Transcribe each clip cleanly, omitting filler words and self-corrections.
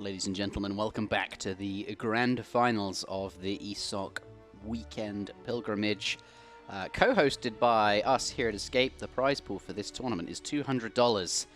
ladies and gentlemen, welcome back to the grand finals of the ESOC Weekend Pilgrimage, co-hosted by us here at Escape. The prize pool for this tournament is $200,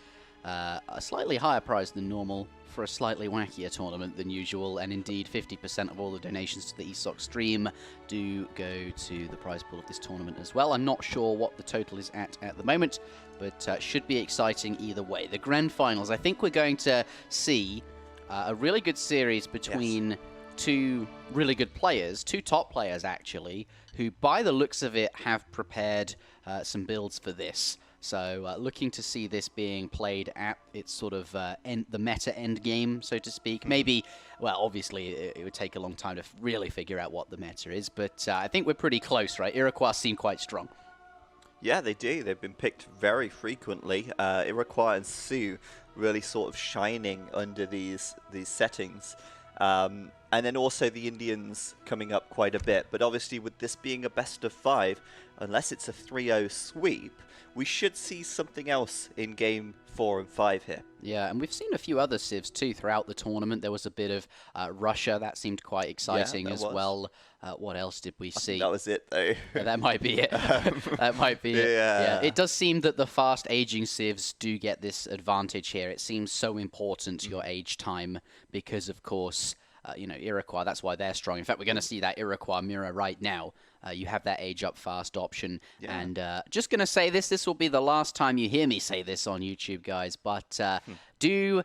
a slightly higher prize than normal for a slightly wackier tournament than usual, and indeed 50% of all the donations to the ESOC stream do go to the prize pool of this tournament as well. I'm not sure what the total is at the moment, but should be exciting either way. The grand finals, I think we're going to see a really good series between two really good players, two top players actually, who by the looks of it have prepared some builds for this. So looking to see this being played at its sort of the meta end game, so to speak. Maybe, well, obviously it would take a long time to really figure out what the meta is, but I think we're pretty close, right? Iroquois seem quite strong. Yeah, they do. They've been picked very frequently. Iroquois and Sioux really sort of shining under these settings. And then also the Indians coming up quite a bit. But obviously with this being a best of 5, unless it's a 3-0 sweep, we should see something else in game 4 and 5 here. Yeah, and we've seen a few other civs too throughout the tournament. There was a bit of Russia that seemed quite exciting as well. What else did we see? That was it though. That might be it. That might be it. Yeah. It does seem that the fast aging civs do get this advantage here. It seems so important to your age time because, of course, you know, Iroquois, that's why they're strong. In fact, we're going to see that Iroquois mirror right now. You have that age up fast option. Yeah. And just going to say this will be the last time you hear me say this on YouTube, guys, but do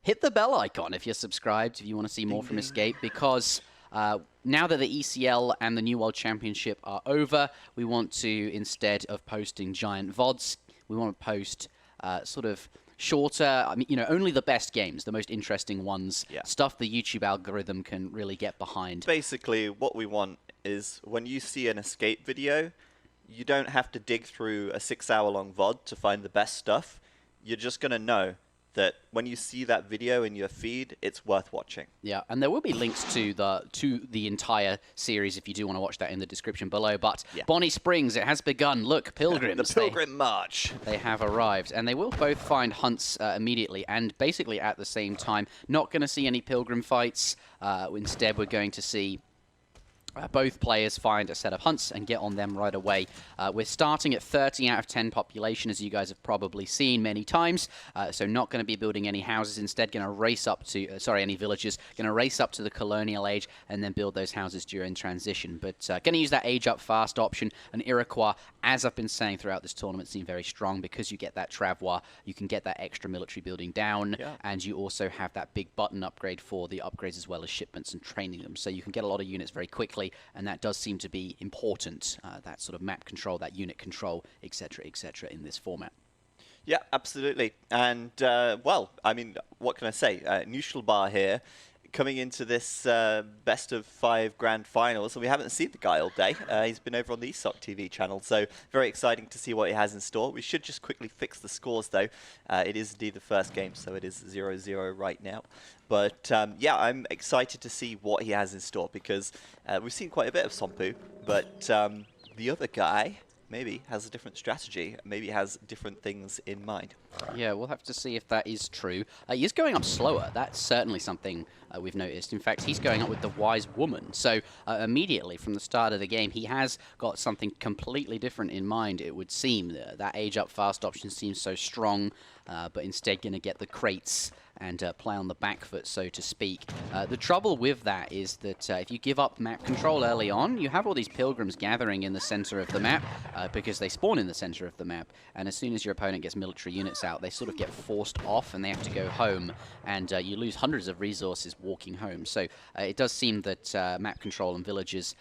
hit the bell icon if you're subscribed, if you want to see more from Escape, because now that the ECL and the New World Championship are over, we want to, instead of posting giant VODs, we want to post sort of shorter, I mean, you know, only the best games, the most interesting ones, stuff the YouTube algorithm can really get behind. Basically, what we want is when you see an Escape video, you don't have to dig through a 6-hour-long VOD to find the best stuff. You're just going to know that when you see that video in your feed, it's worth watching. Yeah, and there will be links to the entire series if you do want to watch that in the description below. But Bonnie Springs, it has begun. Look, pilgrims. The Pilgrim March. They have arrived, and they will both find hunts immediately and basically at the same time. Not going to see any pilgrim fights. Instead, we're going to see both players find a set of hunts and get on them right away. We're starting at 30 out of 10 population, as you guys have probably seen many times. So not going to be building any houses. Instead, going to race up to, any villages. Going to race up to the colonial age and then build those houses during transition. But going to use that age up fast option. And Iroquois, as I've been saying throughout this tournament, seem very strong because you get that travois. You can get that extra military building down. Yeah. And you also have that big button upgrade for the upgrades as well as shipments and training them. So you can get a lot of units very quickly. And that does seem to be important, that sort of map control, that unit control, etc., in this format. Yeah, absolutely. And, well, I mean, what can I say? Neutral Bar here, coming into this best of 5 grand finals, and we haven't seen the guy all day. He's been over on the ESOC TV channel, so very exciting to see what he has in store. We should just quickly fix the scores, though. It is indeed the first game, so it is 0-0 right now. But, yeah, I'm excited to see what he has in store, because we've seen quite a bit of Sompu, but the other guy maybe has a different strategy, maybe has different things in mind. Yeah, we'll have to see if that is true. He is going up slower. That's certainly something we've noticed. In fact, he's going up with the Wise Woman. So immediately from the start of the game, he has got something completely different in mind, it would seem. That age up fast option seems so strong, but instead going to get the crates and play on the back foot, so to speak. The trouble with that is that if you give up map control early on, you have all these pilgrims gathering in the center of the map because they spawn in the center of the map. And as soon as your opponent gets military units out, they sort of get forced off and they have to go home. And you lose hundreds of resources walking home. So it does seem that map control and villages,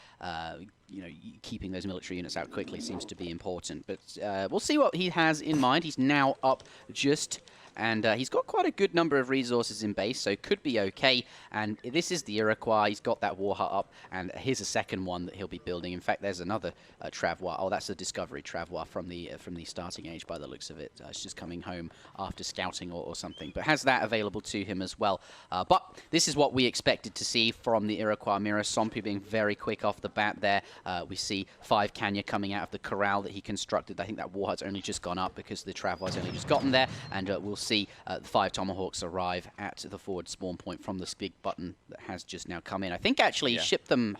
you know, keeping those military units out quickly seems to be important. But we'll see what he has in mind. He's now up just... And he's got quite a good number of resources in base, so could be okay. And this is the Iroquois. He's got that war hut up, and here's a second one that he'll be building. In fact, there's another travois. Oh, that's a discovery travois from the starting age by the looks of it. It's just coming home after scouting or something, but has that available to him as well. But this is what we expected to see from the Iroquois mirror. Sompu being very quick off the bat there. We see 5 Kanya coming out of the corral that he constructed. I think that war hut's only just gone up because the travois only just gotten there, and we'll see the 5 Tomahawks arrive at the forward spawn point from this big button that has just now come in. I think actually he shipped them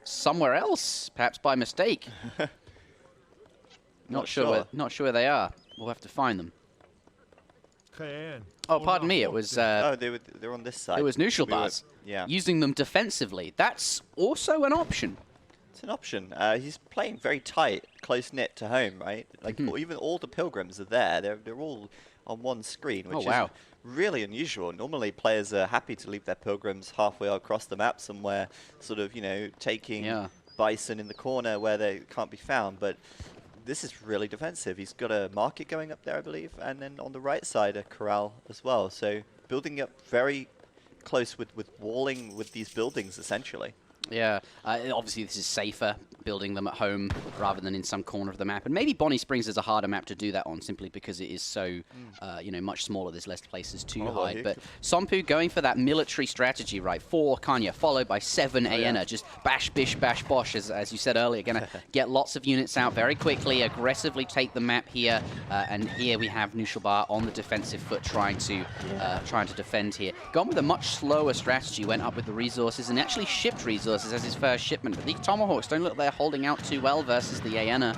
somewhere else, perhaps by mistake. Not sure where they are. We'll have to find them. Oh, pardon me. It was. Oh, they're on this side. It was neutral bars. Using them defensively. That's also an option. It's an option. He's playing very tight, close knit to home, right? Like even all the pilgrims are there. They're all on one screen, which is really unusual. Normally, players are happy to leave their pilgrims halfway across the map somewhere, sort of, you know, taking bison in the corner where they can't be found. But this is really defensive. He's got a market going up there, I believe, and then on the right side a corral as well. So building up very close with walling with these buildings, essentially. Yeah, obviously this is safer, building them at home rather than in some corner of the map. And maybe Bonnie Springs is a harder map to do that on, simply because it is so, you know, much smaller. There's less places to hide. But Sompu going for that military strategy, right? 4 Kanya, followed by 7 Aena. Just bash, bish, bash, bosh, as you said earlier. Going to get lots of units out very quickly, aggressively take the map here. And here we have Nushalbar on the defensive foot, trying to defend here. Gone with a much slower strategy, went up with the resources and actually shipped resources as his first shipment. But these Tomahawks don't look like they're holding out too well versus the Aena.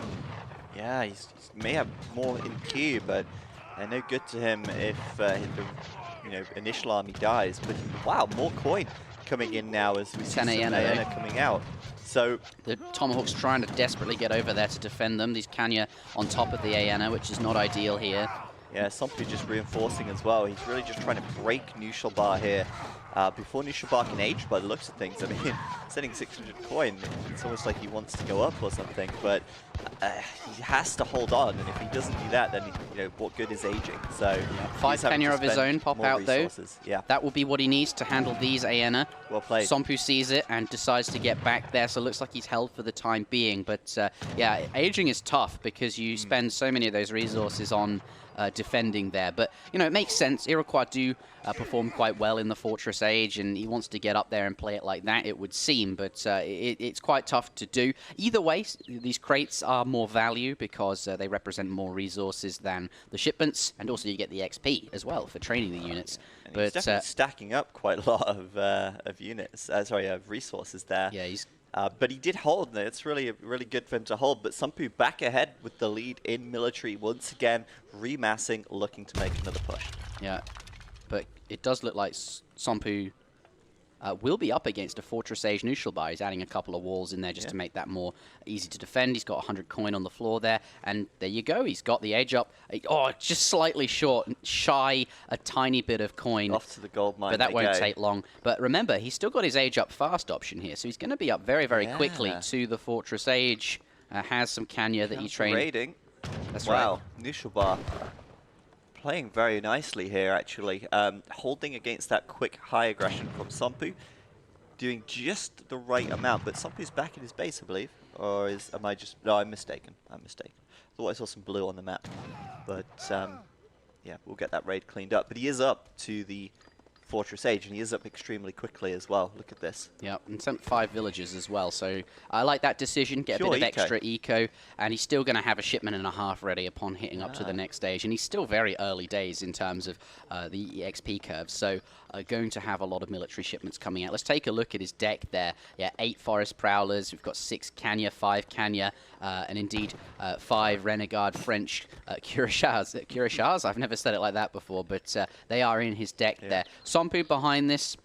Yeah, he may have more in queue, but they're no good to him if the initial army dies. But wow, more coin coming in now as we see some Aena coming out. So the Tomahawks trying to desperately get over there to defend them. These Kanya on top of the Aena, which is not ideal here. Yeah, Sompu just reinforcing as well. He's really just trying to break Nushalbar here. Before Nushalbar can age, by the looks of things. I mean, sending 600 coin, it's almost like he wants to go up or something, but he has to hold on, and if he doesn't do that, then, you know, what good is aging? So 5 Kenya of his own pop out, resources. Though. That will be what he needs to handle these Aena. Well played. Sompu sees it and decides to get back there, so it looks like he's held for the time being. But yeah, aging is tough because you spend so many of those resources on defending there. But, you know, it makes sense. Iroquois do perform quite well in the Fortress Age, and he wants to get up there and play it like that, it would seem. But it's quite tough to do. Either way, these crates are more value because they represent more resources than the shipments, and also you get the XP as well for training the units. And he's definitely stacking up quite a lot of units, of resources there. Yeah, he's... but he did hold. It's really good for him to hold. But Sompu back ahead with the lead in military once again, remassing, looking to make another push. Yeah, but it does look like Sompu will be up against a Fortress Age Nushalbar. He's adding a couple of walls in there just to make that more easy to defend. He's got 100 coin on the floor there, and there you go. He's got the age up. Oh, just slightly short, shy a tiny bit of coin. Off to the gold mine. But that won't take long. But remember, he's still got his age up fast option here, so he's going to be up very, very quickly to the Fortress Age. Has some Kanya that he trained. Raiding. That's right. Nushalbar playing very nicely here, actually. Holding against that quick high aggression from Sompu. Doing just the right amount. But Sompu's back in his base, I believe. Or am I just... No, I'm mistaken. Thought I saw some blue on the map. But, yeah, we'll get that raid cleaned up. But he is up to the Fortress Age, and he is up extremely quickly as well. Look at this. Yeah, and sent 5 villagers as well, so I like that decision. Get a bit of extra eco, and he's still going to have a shipment and a half ready upon hitting up to the next stage, and he's still very early days in terms of the XP curve, so going to have a lot of military shipments coming out. Let's take a look at his deck there. Yeah, 8 Forest Prowlers, we've got 6 Kanya, 5 Kanya, and indeed 5 Renegade French Curaçaos. I've never said it like that before, but they are in his deck there. Sompu behind this,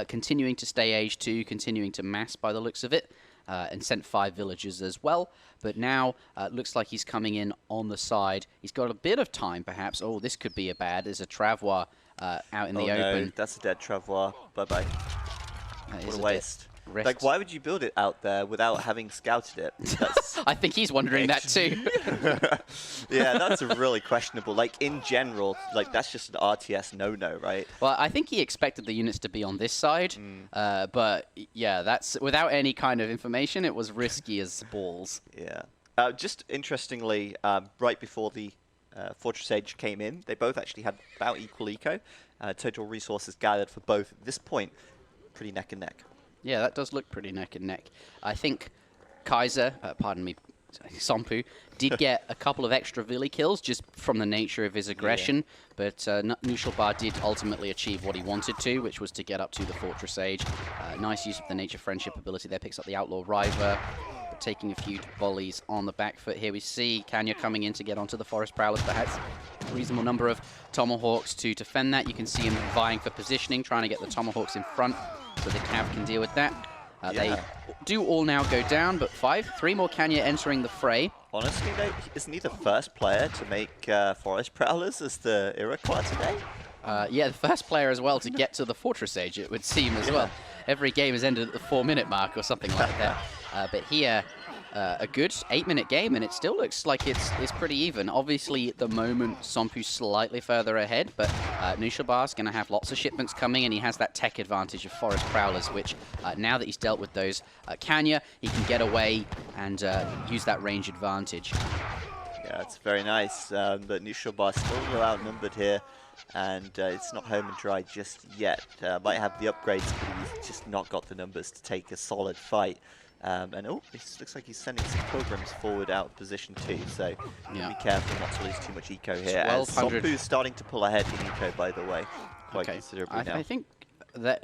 continuing to stay age 2, continuing to mass by the looks of it, and sent 5 villagers as well. But now looks like he's coming in on the side. He's got a bit of time, perhaps. Oh, this could be a bad. There's a Travois out in the open. No, that's a dead Travois. Bye-bye. What a waste. Like, why would you build it out there without having scouted it? I think he's wondering that too. Yeah, that's a really questionable. Like, in general, like, that's just an RTS no-no, right? Well, I think he expected the units to be on this side, but yeah, that's without any kind of information, it was risky as balls. Yeah. Just interestingly, right before the Fortress Age came in, they both actually had about equal eco. Total resources gathered for both at this point, pretty neck and neck. Yeah, that does look pretty neck and neck. I think Kaiser, pardon me, Sompu did get a couple of extra Villi kills just from the nature of his aggression, but Nushalbar did ultimately achieve what he wanted to, which was to get up to the Fortress Age. Nice use of the Nature Friendship ability there, picks up the Outlaw River, but taking a few volleys on the back foot. Here we see Kanya coming in to get onto the Forest Prowlers, perhaps a reasonable number of Tomahawks to defend that. You can see him vying for positioning, trying to get the Tomahawks in front so the Cav can deal with that. They do all now go down, but 3 more Kanya entering the fray. Honestly, though, isn't he the first player to make Forest Prowlers as the Iroquois today? Yeah, the first player as well to get to the Fortress Age, it would seem as well. Every game has ended at the 4-minute mark or something like that. But here, a good 8-minute game, and it still looks like it's pretty even. Obviously, at the moment, Sompu's slightly further ahead, but Nushalbar's going to have lots of shipments coming, and he has that tech advantage of Forest Prowlers, which now that he's dealt with those Kanya, he can get away and use that range advantage. Yeah, it's very nice, but Nushalbar's still a little outnumbered here, and it's not home and dry just yet. Might have the upgrades, but he's just not got the numbers to take a solid fight. And oh, it looks like he's sending some pilgrims forward out of position too, so be careful not to lose too much eco here. As Sompu's starting to pull ahead in eco, by the way, quite considerably now. I think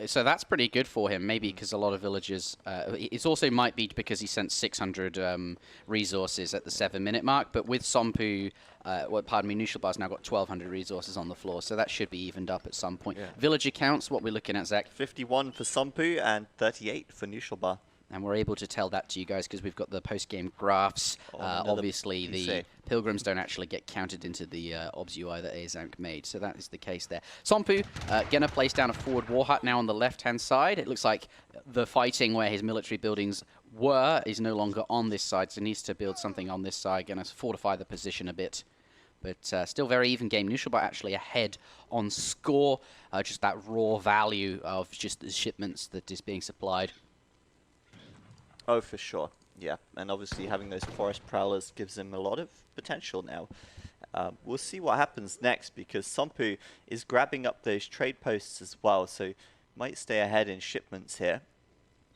so that's pretty good for him, maybe because a lot of villagers... it also might be because he sent 600 resources at the 7-minute mark, but with Sompu... Nushalbar's now got 1,200 resources on the floor, so that should be evened up at some point. Villager counts, what we're looking at, Zach? 51 for Sompu and 38 for Nushalbar. And we're able to tell that to you guys because we've got the post-game graphs. Obviously, the pilgrims don't actually get counted into the obs UI that Azank made, so that is the case there. Sompu going to place down a forward war hut now on the left-hand side. It looks like the fighting where his military buildings were is no longer on this side, so needs to build something on this side, going to fortify the position a bit. But still very even game. Nushalbar actually ahead on score, just that raw value of just the shipments that is being supplied. Oh, for sure. Yeah, and obviously having those Forest Prowlers gives him a lot of potential now. We'll see what happens next because Sompu is grabbing up those trade posts as well, so might stay ahead in shipments here.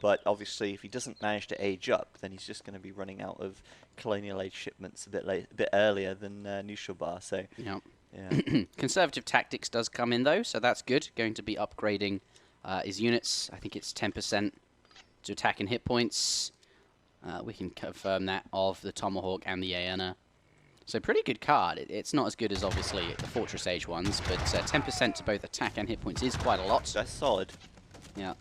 But obviously, if he doesn't manage to age up, then he's just going to be running out of colonial age shipments a bit earlier than Nushalbar. So, yeah. Conservative tactics does come in though, so that's good. Going to be upgrading his units. I think it's 10%. To attack and hit points. We can confirm that of the Tomahawk and the Aena. So pretty good card. It's not as good as obviously the Fortress Age ones, but 10% to both attack and hit points is quite a lot. That's solid. Yeah.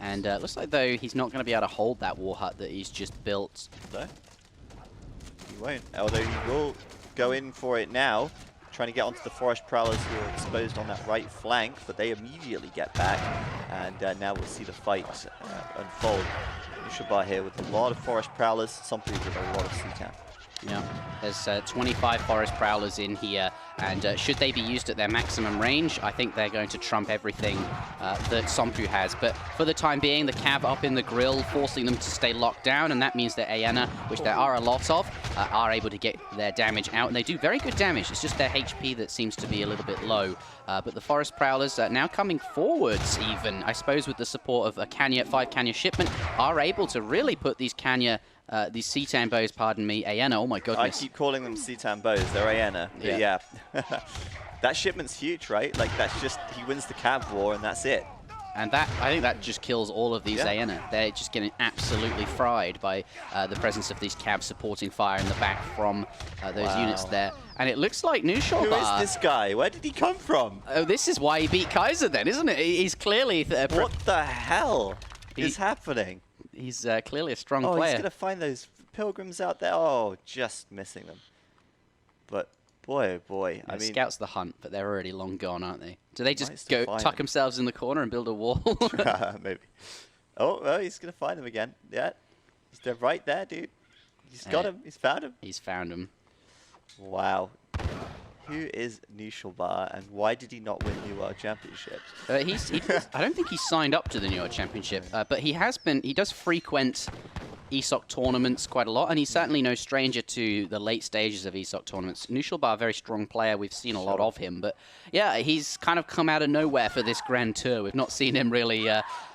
And looks like though he's not going to be able to hold that war hut that he's just built. No, he won't. Although he will go in for it now. Trying to get onto the Forest Prowlers who are exposed on that right flank, but they immediately get back, and now we'll see the fight unfold. Nushalbar here with a lot of Forest Prowlers, Sompu with a lot of CTAM. Yeah, there's 25 Forest Prowlers in here, and should they be used at their maximum range, I think they're going to trump everything that Sompu has. But for the time being, the Cav up in the grill, forcing them to stay locked down, and that means that Aena, which there are a lot of, are able to get their damage out, and they do very good damage. It's just their HP that seems to be a little bit low. But the Forest Prowlers now coming forwards even, I suppose with the support of a 5 Kanya shipment, are able to really put these Kanya... these Citan bows, pardon me, Aena, oh my goodness. I keep calling them Citan bows, they're Aena. Yeah. That shipment's huge, right? Like, that's just, he wins the Cav war and that's it. And that, I think that just kills all of these Aena. They're just getting absolutely fried by the presence of these Cavs supporting fire in the back from those units there. And it looks like Nushalbar... Who is this guy? Where did he come from? Oh, this is why he beat Kaiser then, isn't it? He's clearly... what the hell is happening? He's clearly a strong player. Oh, he's going to find those pilgrims out there. Oh, just missing them. But boy, oh boy. I mean, scouts the hunt, but they're already long gone, aren't they? Do they just go tuck themselves in the corner and build a wall? Maybe. Oh, well, he's going to find them again. Yeah. They're right there, dude. He's got him. He's found him. He's found him. Wow. Who is Nushalbar, and why did he not win New World Championships? I don't think he signed up to the New World Championship, but he does frequent ESOC tournaments quite a lot, and he's certainly no stranger to the late stages of ESOC tournaments. Nushalbar, a very strong player. We've seen a lot of him, but yeah, he's kind of come out of nowhere for this Grand Tour. We've not seen him really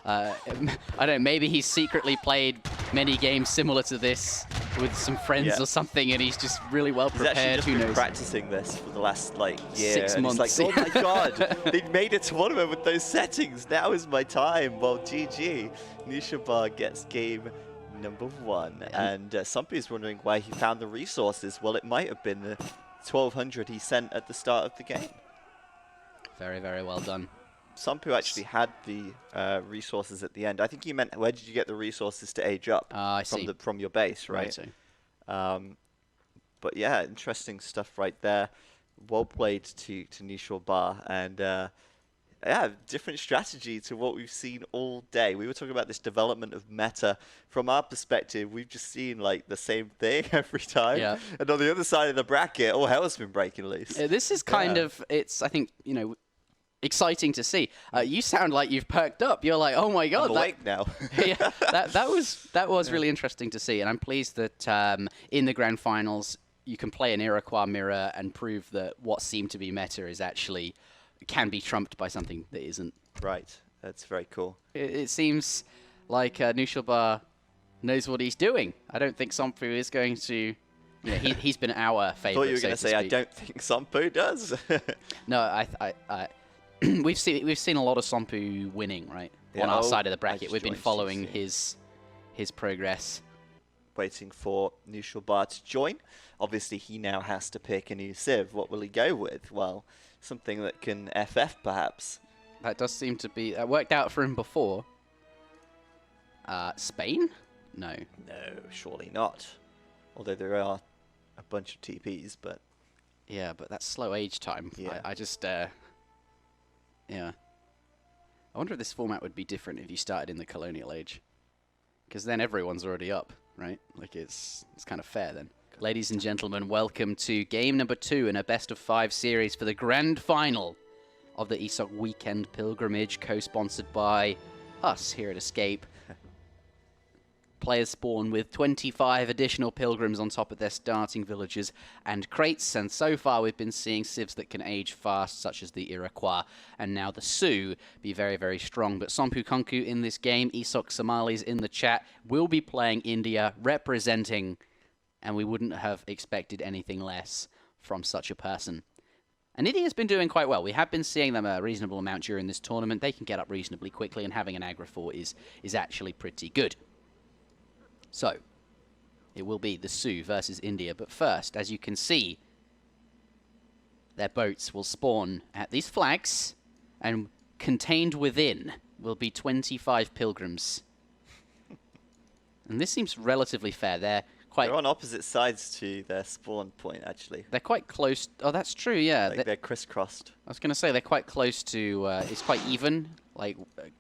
I don't know, maybe he's secretly played many games similar to this with some friends or something, and he's just really well prepared. He's actually just Who been knows? practicing this for the last like year. 6 and months. He's like, oh my god, they made a tournament with those settings. Now is my time. Well, GG. Nishabar gets game number 1. And somebody's wondering why he found the resources. Well, it might have been the 1200 he sent at the start of the game. Very, very well done. Sampu actually had the resources at the end. I think he meant, where did you get the resources to age up? I see. From your base, right? But yeah, interesting stuff right there. Well played to Nishabar, and yeah, different strategy to what we've seen all day. We were talking about this development of meta. From our perspective, we've just seen like the same thing every time. Yeah. And on the other side of the bracket, all hell's been breaking loose. This is kind of, it's, I think, you know, exciting to see. You sound like you've perked up. You're like, oh my god, I'm awake now. Yeah, that was really interesting to see, and I'm pleased that in the grand finals you can play an Iroquois mirror and prove that what seemed to be meta is actually can be trumped by something that isn't. Right, that's very cool. It seems like Nishabar knows what he's doing. I don't think Sampu is going to. You know, he's been our favorite. I thought you were going to say, I don't think Sampu does. No, I we've seen a lot of Sampu winning, right? Yeah, on our side of the bracket. We've been joined following CC. his progress. Waiting for Nishabar to join. Obviously, he now has to pick a new civ. What will he go with? Well, something that can FF, perhaps. That does seem to be... That worked out for him before. Spain? No. No, surely not. Although there are a bunch of TPs, but... Yeah, but that's slow age time. Yeah. I just... yeah. I wonder if this format would be different if you started in the colonial age. Because then everyone's already up, right? Like, it's kind of fair then. Ladies and gentlemen, welcome to game number 2 in a best-of-5 series for the grand final of the ESOC Weekend Pilgrimage, co-sponsored by us here at Escape. Players spawn with 25 additional pilgrims on top of their starting villages and crates, and so far we've been seeing civs that can age fast, such as the Iroquois, and now the Sioux be very, very strong. But Sampu Konku in this game, ESOC Somalis in the chat, will be playing India, representing, and we wouldn't have expected anything less from such a person. And India's been doing quite well. We have been seeing them a reasonable amount during this tournament. They can get up reasonably quickly, and having an Agra fort is actually pretty good. So, it will be the Sioux versus India. But first, as you can see, their boats will spawn at these flags, and contained within will be 25 pilgrims. And this seems relatively fair. They're on opposite sides to their spawn point, actually. They're quite close. Oh, that's true, yeah. Like they're crisscrossed. I was going to say they're quite close to... it's quite even, like,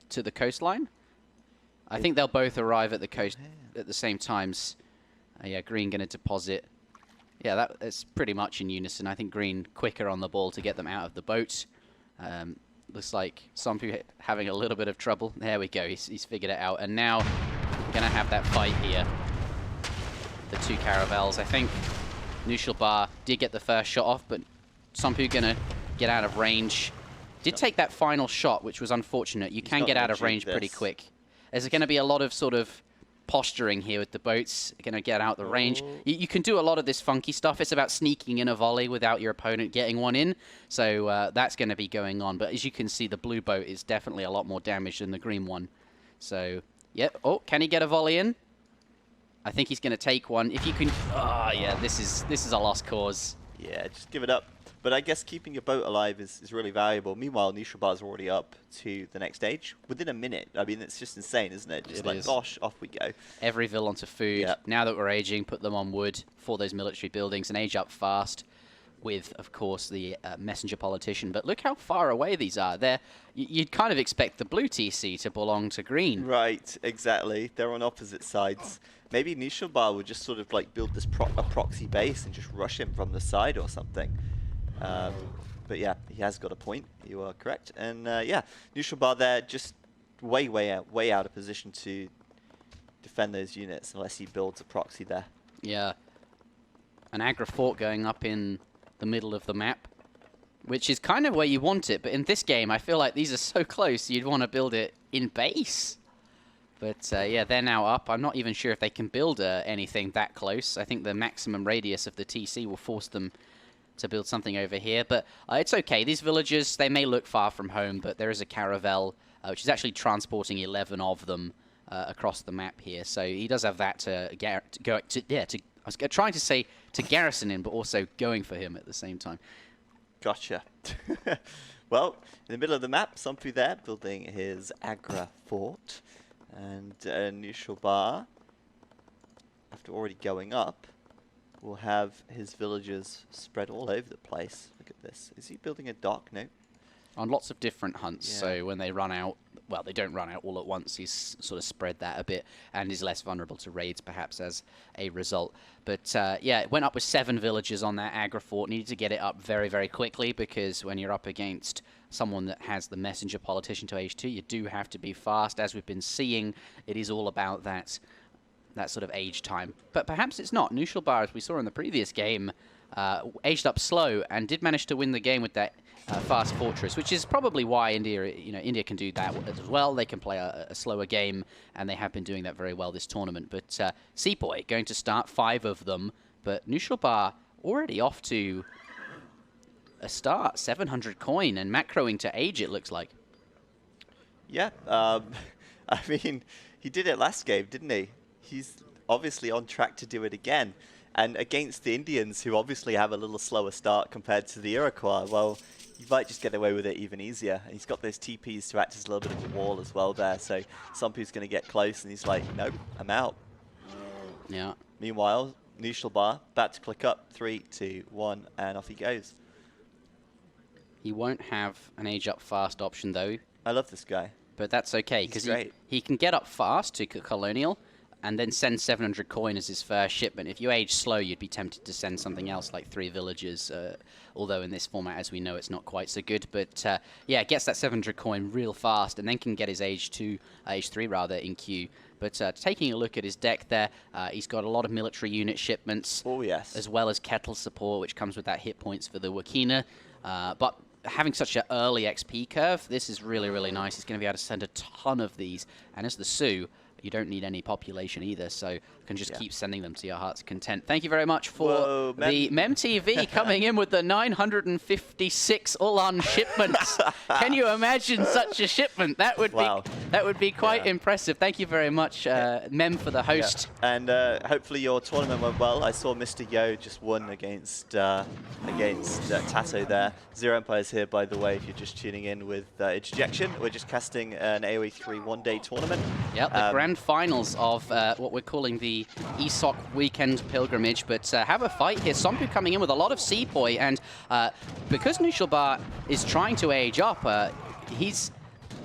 to the coastline. I think they'll both arrive at the coast at the same times. Yeah, green going to deposit. Yeah, that's pretty much in unison. I think green quicker on the ball to get them out of the boat. Looks like Sampu having a little bit of trouble. There we go. He's figured it out. And now going to have that fight here. The two caravels. I think Nishabar did get the first shot off, but Sampu going to get out of range. Did take that final shot, which was unfortunate. You can get out of range pretty quick. There's going to be a lot of sort of posturing here with the boats. Going to get out the range. You can do a lot of this funky stuff. It's about sneaking in a volley without your opponent getting one in. So that's going to be going on. But as you can see, the blue boat is definitely a lot more damaged than the green one. So, yep. Oh, can he get a volley in? I think he's going to take one. If you can... Oh, yeah, this is a lost cause. Yeah, just give it up. But I guess keeping your boat alive is really valuable. Meanwhile, Nishabar's already up to the next stage within a minute. I mean, it's just insane, isn't it? Just like, gosh, off we go. Every vill onto food. Yep. Now that we're aging, put them on wood for those military buildings and age up fast with, of course, the messenger politician. But look how far away these are. You'd kind of expect the blue TC to belong to green. Right, exactly. They're on opposite sides. Maybe Nishabar would just sort of like build this a proxy base and just rush him from the side or something. But yeah, he has got a point. You are correct. And yeah, Nishabar there just way out of position to defend those units unless he builds a proxy there. Yeah. An Agra fort going up in the middle of the map. which is kind of where you want it. But in this game, I feel like these are so close, you'd want to build it in base. But yeah, they're now up. I'm not even sure if they can build anything that close. I think the maximum radius of the TC will force them to build something over here. But it's okay. These villagers, they may look far from home, but there is a caravel, which is actually transporting 11 of them across the map here. So he does have that to go to. Yeah, I was trying to say to garrison him, but also going for him at the same time. Gotcha. Well, in the middle of the map, Sompu there building his Agra fort. And Nushalbar, after already going up, will have his villagers spread all over the place. Look at this. Is he building a dock? No. On lots of different hunts, so when they run out, well, they don't run out all at once. He's sort of spread that a bit and is less vulnerable to raids, perhaps, as a result. But, yeah, it went up with 7 villagers on that Agra fort. Needed to get it up very, very quickly, because when you're up against someone that has the messenger politician to age 2, you do have to be fast. As we've been seeing, it is all about that sort of age time. But perhaps it's not. Nushalbar, as we saw in the previous game, aged up slow and did manage to win the game with that fast fortress, which is probably why India can do that as well. They can play a slower game, and they have been doing that very well this tournament. But Sepoy going to start 5 of them, but Nushalbar already off to a start, 700 coin, and macroing to age, it looks like. Yeah, I mean, he did it last game, didn't he? He's obviously on track to do it again. And against the Indians, who obviously have a little slower start compared to the Iroquois, well, you might just get away with it even easier. And he's got those TPs to act as a little bit of a wall as well there. So Sompu's going to get close, and he's like, nope, I'm out. Yeah. Meanwhile, Nushalbar about to click up. 3, 2, 1, and off he goes. He won't have an age up fast option, though. I love this guy. But that's okay, because he can get up fast to Colonial and then send 700 coin as his first shipment. If you age slow, you'd be tempted to send something else like 3 villagers, although in this format, as we know, it's not quite so good. But yeah, gets that 700 coin real fast and then can get his age 3 rather, in queue. But taking a look at his deck there, he's got a lot of military unit shipments. Oh, yes. As well as kettle support, which comes with that hit points for the Wakina. But having such an early XP curve, this is really, really nice. He's going to be able to send a ton of these. And as the Sioux, you don't need any population either, so you can just keep sending them to your heart's content. Thank you very much for the MemTV coming in with the 956 Ulan shipments. Can you imagine such a shipment? That would be quite impressive. Thank you very much, Mem, for the host. Yeah. And hopefully your tournament went well. I saw Mr. Yo just won against Tato there. Zero Empires here, by the way, if you're just tuning in with Interjection. We're just casting an AoE3 one-day tournament. Yep, the grand finals of what we're calling the ESOC Weekend Pilgrimage, but have a fight here. Sompu coming in with a lot of Sepoy, and because Nushalbar is trying to age up, he's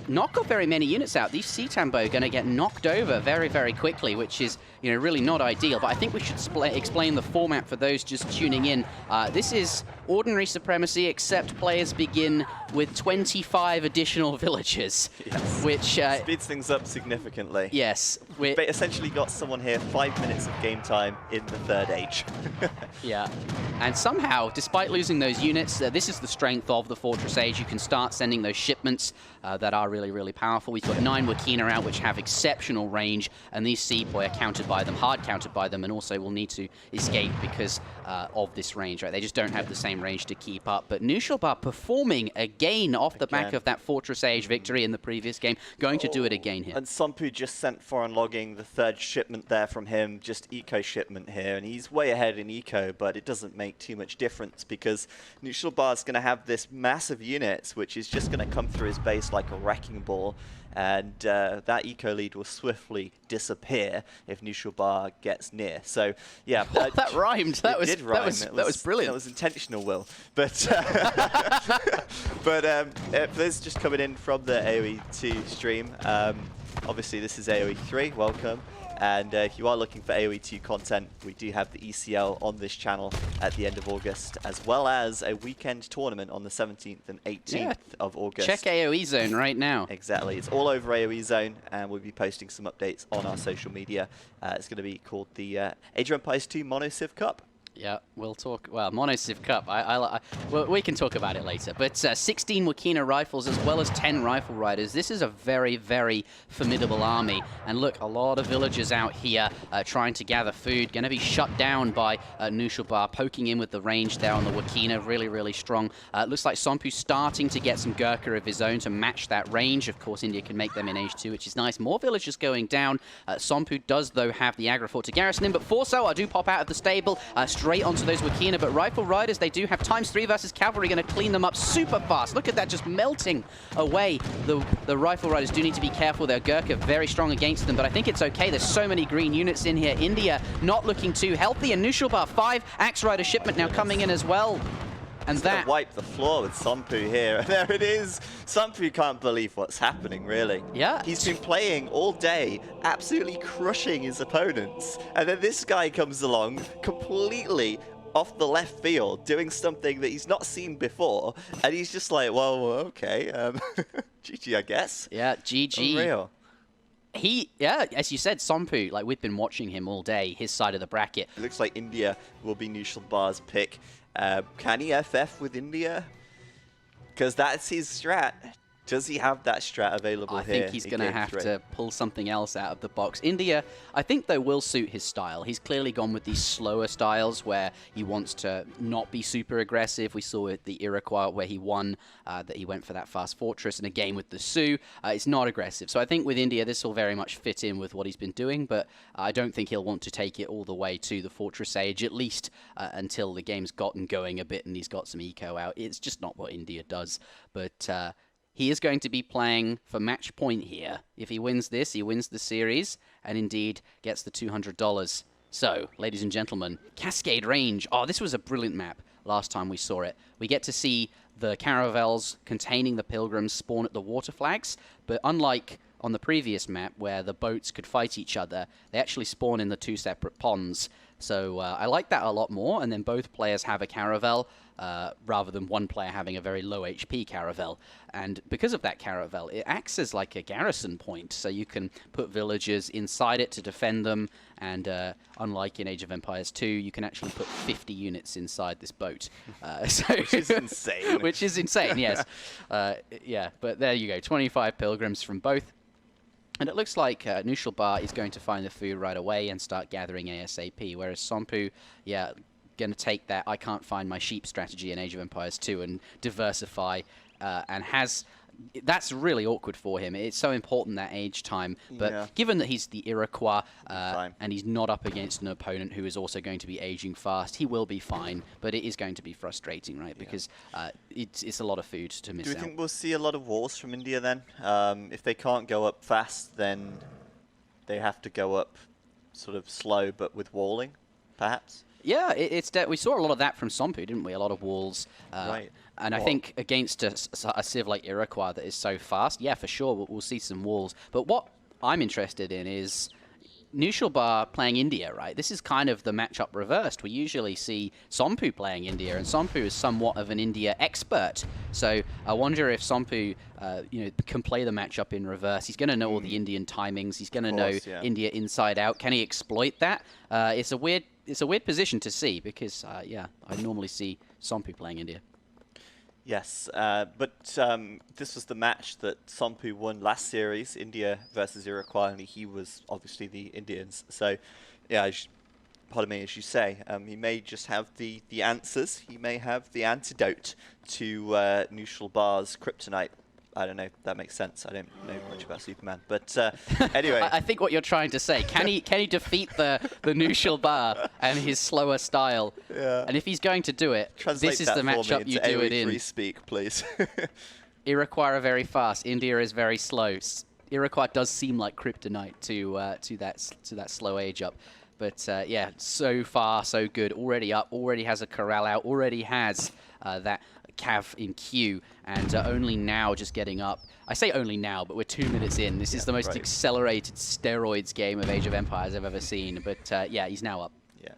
not got very many units out. These Sitambo are going to get knocked over very, very quickly, which is really not ideal. But I think we should explain the format for those just tuning in. This is ordinary supremacy, except players begin with 25 additional villagers, which speeds things up significantly. Yes, we essentially got someone here 5 minutes of game time in the 3rd age. Yeah, and somehow, despite losing those units, this is the strength of the Fortress Age. You can start sending those shipments that are really, really powerful. We've got 9 Wakina out, which have exceptional range, and these Sepoy are countered by them, hard countered by them, and also will need to escape because of this range. Right? They just don't have the same range to keep up. But Nushalbar performing again off the back of that Fortress Age victory in the previous game, going to do it again here. And Sompu just sent foreign logging the 3rd shipment there from him, just eco shipment here, and he's way ahead in eco, but it doesn't make too much difference because Nushalbar is going to have this massive units, which is just going to come through his base like a wrecking ball, and that eco lead will swiftly disappear if Nushalbar gets near. So yeah, that rhymed. That was brilliant. That was intentional, Will. But for those just coming in from the AoE2 stream, obviously this is AoE3. Welcome. And if you are looking for AoE2 content, we do have the ECL on this channel at the end of August, as well as a weekend tournament on the 17th and 18th of August. Check AoE Zone right now. Exactly. It's all over AoE Zone, and we'll be posting some updates on our social media. It's going to be called the Age of Empires 2 Mono Civ Cup. Yeah, we'll talk. Well, Monociv Cup. Well, we can talk about it later. But 16 Wakina rifles as well as 10 rifle riders. This is a very, very formidable army. And look, a lot of villagers out here trying to gather food. Going to be shut down by Nushalbar, poking in with the range there on the Wakina. Really, really strong. Looks like Sompu starting to get some Gurkha of his own to match that range. Of course, India can make them in Age 2, which is nice. More villagers going down. Sompu does, though, have the Agra Fort to garrison him. But Forso do pop out of the stable. Straight onto those Wakina, but Rifle Riders, they do have ×3 versus Cavalry, going to clean them up super fast. Look at that, just melting away. The Rifle Riders do need to be careful. Their Gurkha very strong against them, but I think it's okay. There's so many green units in here. India not looking too healthy, and Nushalbar, 5 Axe Rider shipment now coming in as well. And He's that gonna wipe the floor with Sompu here. And there it is. Sompu can't believe what's happening, really. Yeah. He's been playing all day, absolutely crushing his opponents. And then this guy comes along, completely off the left field, doing something that he's not seen before. And he's just like, well, okay, GG, I guess. Yeah, GG. Unreal. Yeah, as you said, Sompu, like we've been watching him all day, his side of the bracket. It looks like India will be Nushalbar's pick. Can he FF with India? Because that's his strat. Does he have that strat available here? I think he's going to have to pull something else out of the box. India, I think, though, will suit his style. He's clearly gone with these slower styles where he wants to not be super aggressive. We saw it the Iroquois where he won, that he went for that fast fortress in a game with the Sioux. It's not aggressive. So I think with India, this will very much fit in with what he's been doing, but I don't think he'll want to take it all the way to the Fortress Age, at least until the game's gotten going a bit and he's got some eco out. It's just not what India does. But he is going to be playing for match point here. If he wins this, he wins the series, and indeed gets the $200. So, ladies and gentlemen, Cascade Range. Oh, this was a brilliant map last time we saw it. We get to see the caravels containing the pilgrims spawn at the water flags, but unlike on the previous map where the boats could fight each other, they actually spawn in the 2 separate ponds. So I like that a lot more, and then both players have a caravel, rather than one player having a very low HP caravel. And because of that caravel, it acts as like a garrison point, so you can put villagers inside it to defend them, and unlike in Age of Empires 2, you can actually put 50 units inside this boat. Which is insane. Which is insane, yes. Yeah, but there you go, 25 pilgrims from both. And it looks like Nushalbar is going to find the food right away and start gathering ASAP, whereas Sompu, yeah, going to take that I can't find my sheep strategy in Age of Empires 2 and diversify, and has... That's really awkward for him. It's so important, that age time. But given that he's the Iroquois and he's not up against an opponent who is also going to be aging fast, he will be fine. But it is going to be frustrating, right? Because it's a lot of food to miss out. Do you think we'll see a lot of walls from India then? If they can't go up fast, then they have to go up sort of slow but with walling, perhaps? Yeah, we saw a lot of that from Sompu, didn't we? A lot of walls. Right. And I think against a civ like Iroquois that is so fast, yeah, for sure, we'll see some walls. But what I'm interested in is Nushalbar playing India, right? This is kind of the matchup reversed. We usually see Sompu playing India, and Sompu is somewhat of an India expert. So I wonder if Sompu, can play the matchup in reverse. He's going to know all the Indian timings. He's going to know India inside out. Can he exploit that? It's a weird position to see because, I normally see Sompu playing India. Yes, but this was the match that Sompu won last series, India versus Iroquois, and he was obviously the Indians. So, yeah, pardon me, as you say, he may just have the answers. He may have the antidote to Nushalbar's kryptonite. I don't know if that makes sense. I don't know much about Superman, but anyway. I think what you're trying to say, can he defeat the Nushalbar and his slower style? Yeah. And if he's going to do it, this is the matchup you do it in. AoE3 speak, please. Iroquois are very fast. India is very slow. Iroquois does seem like kryptonite to that slow age up. But yeah, so far so good. Already up. Already has a corral out. Already has that Cav in queue, and only now just getting up. I say only now, but we're 2 minutes in. This is the most accelerated steroids game of Age of Empires I've ever seen. But yeah, he's now up. Yeah,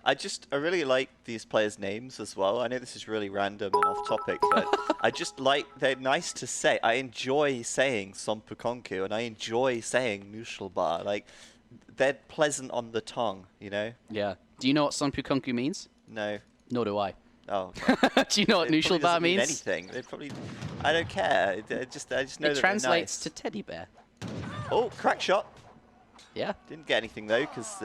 I really like these players' names as well. I know this is really random and off topic, but I just like, they're nice to say. I enjoy saying Sompukonku, and I enjoy saying Nushalbar. Like, they're pleasant on the tongue, you know? Yeah. Do you know what Sompukonku means? No. Nor do I. Oh, okay. Do you know what It probably Nushulbar doesn't mean means? anything. They probably... I don't care. I just know It that translates they're to teddy bear. nice. Oh, crack shot. Yeah. Didn't get anything, though, because...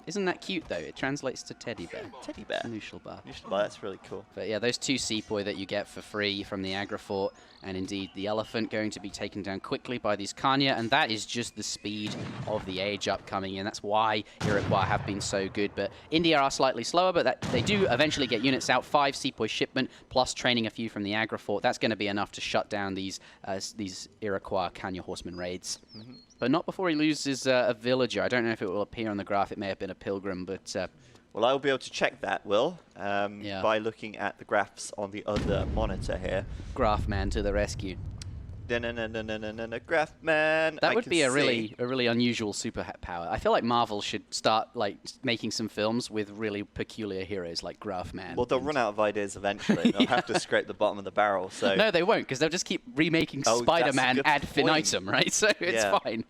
Isn't that cute, though? It translates to teddy bear. teddy bear. Nushulbar. Nushulbar, that's really cool. But yeah, those two sepoy that you get for free from the Agrafort, and indeed the elephant going to be taken down quickly by these Kanya, and that is just the speed of the age up coming in. That's why Iroquois have been so good. But India are slightly slower, but that they do eventually get units out. 5 sepoy shipment, plus training a few from the Agrafort. That's going to be enough to shut down these Iroquois Kanya horseman raids. But not before he loses a villager. I don't know if it will appear on the graph. It may have been a pilgrim, but... Well, I'll be able to check that, Will, by looking at the graphs on the other monitor here. Graph man to the rescue. Graph man. That would be a really unusual superpower. I feel like Marvel should start making some films with really peculiar heroes like Graph Man. Well, they'll run out of ideas eventually. They'll have to scrape the bottom of the barrel. So no, they won't, because they'll just keep remaking Spider-Man ad infinitum, right? So it's fine.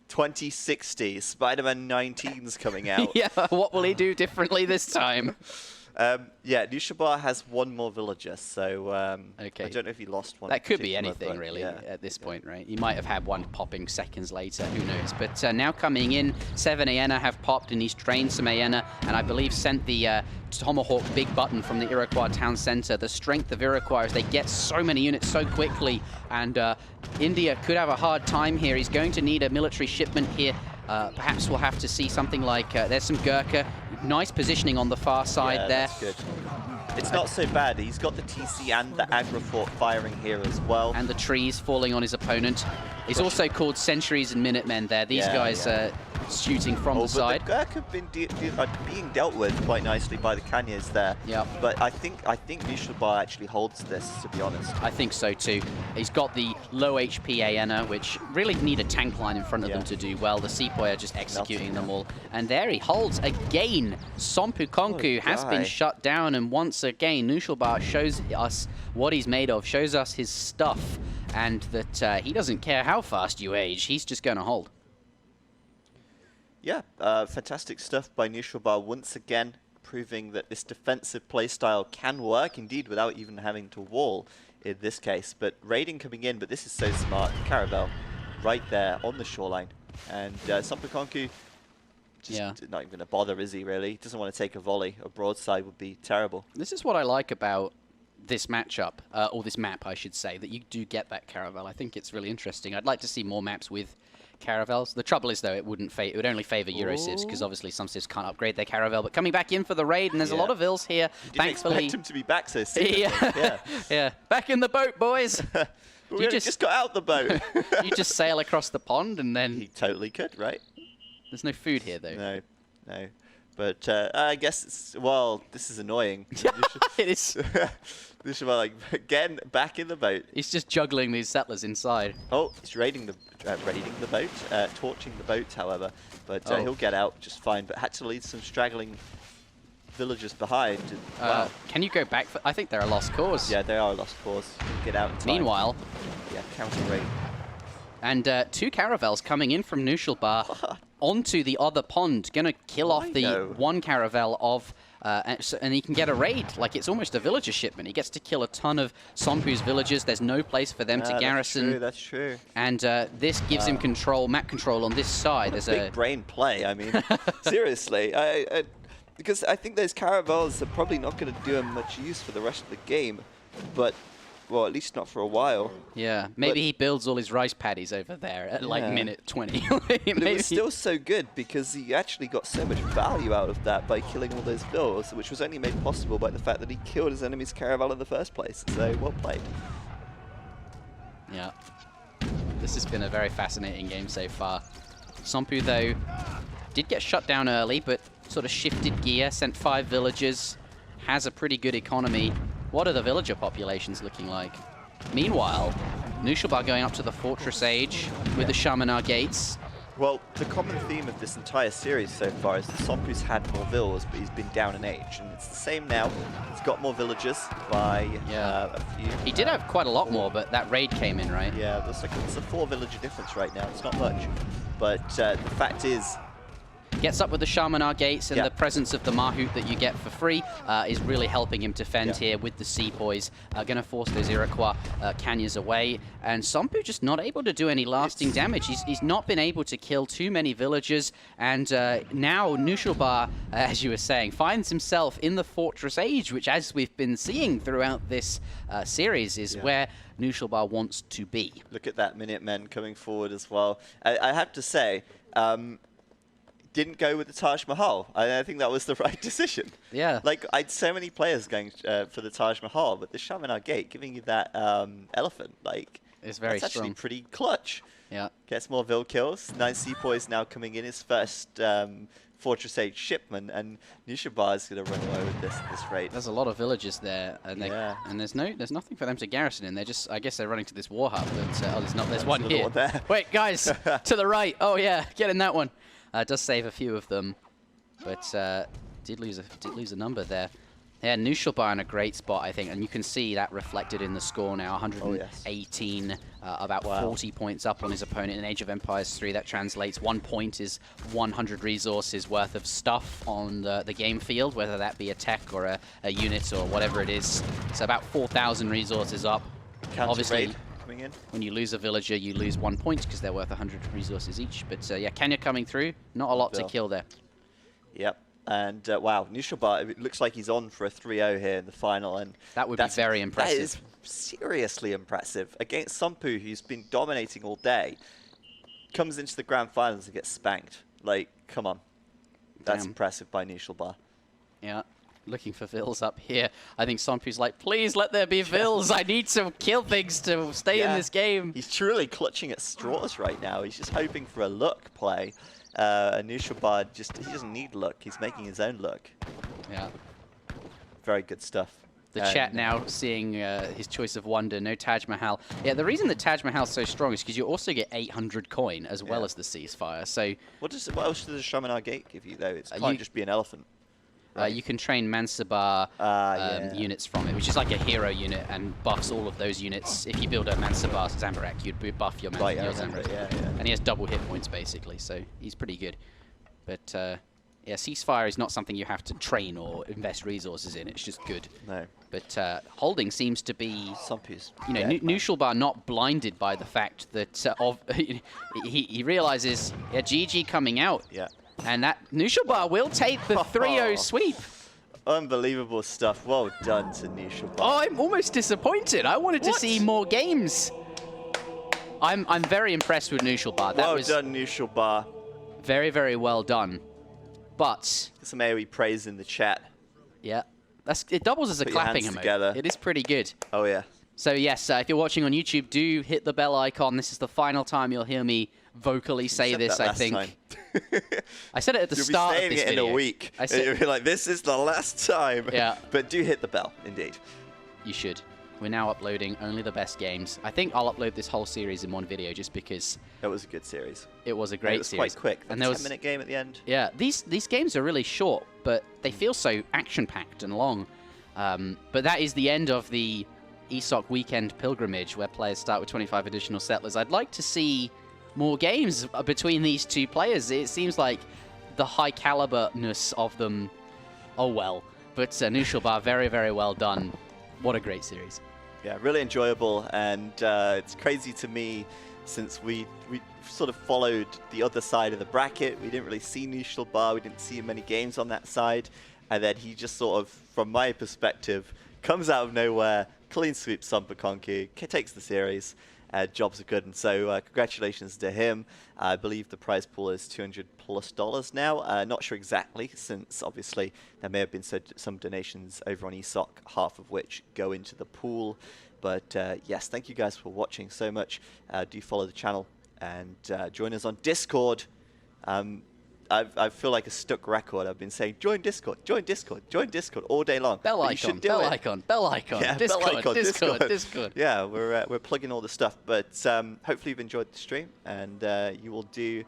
2060, Spider-Man 19's coming out. Yeah, what will he do differently this time? Yeah, Nushulbar has 1 more villager, so okay. I don't know if he lost one. That could be anything, really, at this point, right? He might have had one popping seconds later, who knows? But now coming in, 7 Aena have popped, and he's trained some Aena, and I believe sent the Tomahawk big button from the Iroquois town center. The strength of Iroquois is they get so many units so quickly, and India could have a hard time here. He's going to need a military shipment here. Perhaps we'll have to see something like, there's some Gurkha. Nice positioning on the far side there. That's good. It's not so bad. He's got the TC and the Agrafort firing here as well. And the trees falling on his opponent. He's also called Sentries and Minutemen there. These guys shooting from the side. The Gurkha have been being dealt with quite nicely by the Kanyas there. Yeah. But I think Nushulbar actually holds this, to be honest. I think so too. He's got the low HP Aena, which really need a tank line in front of them to do well. The Sepoy are just executing them all. And there he holds again. Sompu Konku has been shut down, and once again, Nushulbar shows us what he's made of, shows us his stuff, and that he doesn't care how fast you age, he's just going to hold. Yeah, fantastic stuff by Nushulbar once again, proving that this defensive playstyle can work, indeed, without even having to wall in this case. But raiding coming in, but this is so smart. Caravel right there on the shoreline. And Sompu Konku just not even going to bother, is he, really? He doesn't want to take a volley. A broadside would be terrible. This is what I like about this matchup, or this map, I should say, that you do get that Caravel. I think it's really interesting. I'd like to see more maps with Caravels. The trouble is, though, it would only favor Eurocivs, because obviously some civs can't upgrade their Caravel. But coming back in for the raid, and there's a lot of Ils here. You didn't expect him to be back so soon. Yeah. Back in the boat, boys. We just got out the boat. You just sail across the pond, and then... He totally could, right? There's no food here, though. No. But I guess it's... Well, this is annoying. It is. Nushulbar, again, back in the boat. He's just juggling these settlers inside. Oh, he's raiding the boat, torching the boat, however. But he'll get out just fine. But had to leave some straggling villagers behind. Wow. Can you go back? I think they're a lost cause. Yeah, they are a lost cause. Get out in time. Meanwhile... Yeah, counter raid. And 2 Caravels coming in from Nushulbar onto the other pond. Going to kill off the 1 Caravel of... and he can get a raid. Like, it's almost a villager shipment. He gets to kill a ton of Sompu's villagers. There's no place for them to garrison. That's true. And this gives him map control on this side. There's a big brain play. I mean, seriously. Because I think those Caravels are probably not going to do him much use for the rest of the game. But... Well, at least not for a while. Yeah, maybe he builds all his rice paddies over there at like minute 20. It was still so good because he actually got so much value out of that by killing all those vills, which was only made possible by the fact that he killed his enemy's Caravel in the first place. So, well played. Yeah. This has been a very fascinating game so far. Sompu, though, did get shut down early, but sort of shifted gear, sent 5 villagers, has a pretty good economy. What are the villager populations looking like? Meanwhile, Nushulbar going up to the Fortress Age with the Shamanar Gates. Well, the common theme of this entire series so far is that Sompu's had more villas, but he's been down in age. And it's the same now. He's got more villagers by a few. He did have quite a lot more, but that raid came in, right? Yeah, it's a 4 villager difference right now. It's not much. But the fact is, gets up with the Shamanar gates, and Yeah. the presence of the Mahout that you get for free is really helping him to fend here with the Sepoys. Going to force those Iroquois Kanyas away, and Sompu just not able to do any lasting damage. He's not been able to kill too many villagers, and now Nushulbar, as you were saying, finds himself in the Fortress Age, which, as we've been seeing throughout this series, is where Nushulbar wants to be. Look at that Minutemen coming forward as well. I have to say, didn't go with the Taj Mahal. I think that was the right decision. Yeah. Like, I had so many players going for the Taj Mahal, but the Shamanar Gate giving you that elephant, like, It's very that's strong. actually pretty clutch. Yeah. Gets more Vil kills. 9 Sepoys now coming in, his first Fortress Age shipment, and Nushulbar is going to run away with this raid. There's a lot of villagers there, and and there's nothing for them to garrison in. They're just, I guess they're running to this war hub, but oh, there's one another here. one there. Wait, guys, to the right. Oh yeah, get in that one. Does save a few of them, but did lose a number there. Yeah, Nushulbar in a great spot, I think, and you can see that reflected in the score now. 118, about 40 points up on his opponent in Age of Empires 3. That translates 1 point is 100 resources worth of stuff on the game field, whether that be a tech or a unit or whatever it is. So about 4,000 resources up. Counter Obviously, raid coming in. when you lose a villager, you lose 1 point because they're worth 100 resources each. But yeah, Kenya coming through. Not a lot to kill there. Yep. And wow, Nushulbar, it looks like he's on for a 3-0 here in the final, and That would be very impressive. That is seriously impressive against Sompu, who's been dominating all day. Comes into the grand finals and gets spanked. Like, come on, that's Damn. impressive by Nushulbar. Yeah, looking for Vils up here. I think Sompu's like, please let there be Vils. I need to kill things to stay in this game. He's truly clutching at straws right now. He's just hoping for a luck play. Nushulbar he doesn't need luck. He's making his own luck. Yeah. Very good stuff. The chat now seeing his choice of wonder, no Taj Mahal. Yeah, the reason the Taj Mahal is so strong is because you also get 800 coin as well as the ceasefire. So what else does the Shamanar Gate give you, though? It can't just be an elephant. you can train Mansabar units from it, which is like a hero unit, and buffs all of those units. If you build a Mansabar Zambarak, you'd buff your Zambarak. Yeah. And he has double hit points, basically, so he's pretty good. But yeah, ceasefire is not something you have to train or invest resources in. It's just good. No. But holding seems to be, Sompu's you know, Nushulbar not blinded by the fact that he realizes GG coming out. Yeah. And that Nushulbar will take the 3-0 sweep. Unbelievable stuff. Well done to Nushulbar. Oh, I'm almost disappointed. I wanted to see more games. I'm very impressed with Nushulbar. That was done, Nushulbar. very, very well done. But Some AoE praise in the chat. yeah, it doubles as a Put your clapping hands emote. together. It is pretty good. Oh yeah. So yes, if you're watching on YouTube, do hit the bell icon. This is the final time you'll hear me vocally say this, I think. I said it at the start of You'll be this saying it video. in a week. I said, You'll be like, this is the last time. Yeah. But do hit the bell, indeed. you should. We're now uploading only the best games. I think I'll upload this whole series in one video just because That was a good series. it was a And great it was series. quite quick. And The there 10-minute game at the end. Yeah, these games are really short, but they feel so action-packed and long. But that is the end of the ESOC Weekend Pilgrimage, where players start with 25 additional settlers. I'd like to see more games between these two players. It seems like the high caliberness of them, oh well. But Nushulbar, very, very well done. What a great series. Yeah, really enjoyable, and it's crazy to me since we sort of followed the other side of the bracket. We didn't really see Nushulbar, we didn't see many games on that side, and then he just sort of, from my perspective, comes out of nowhere, clean sweeps Sompu, takes the series. Jobs are good, and so congratulations to him. I believe the prize pool is $200+ now. Not sure exactly, since obviously there may have been some donations over on ESOC, half of which go into the pool. But yes, thank you guys for watching so much. Do follow the channel and join us on Discord. I feel like a stuck record. I've been saying, join Discord, join Discord, join Discord all day long. Bell icon, bell icon, bell icon, Yeah, Discord, bell icon, Discord, Discord. Yeah, we're plugging all the stuff, but hopefully you've enjoyed the stream, and you will do.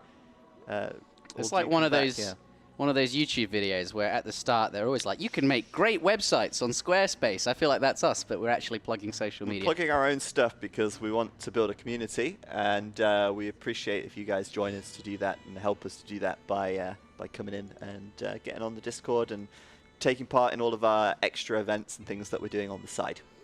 It's like one of those YouTube videos where at the start they're always like, you can make great websites on Squarespace. I feel like that's us, but we're actually plugging social media. Plugging our own stuff because we want to build a community, and we appreciate if you guys join us to do that and help us to do that by by coming in and getting on the Discord and taking part in all of our extra events and things that we're doing on the side.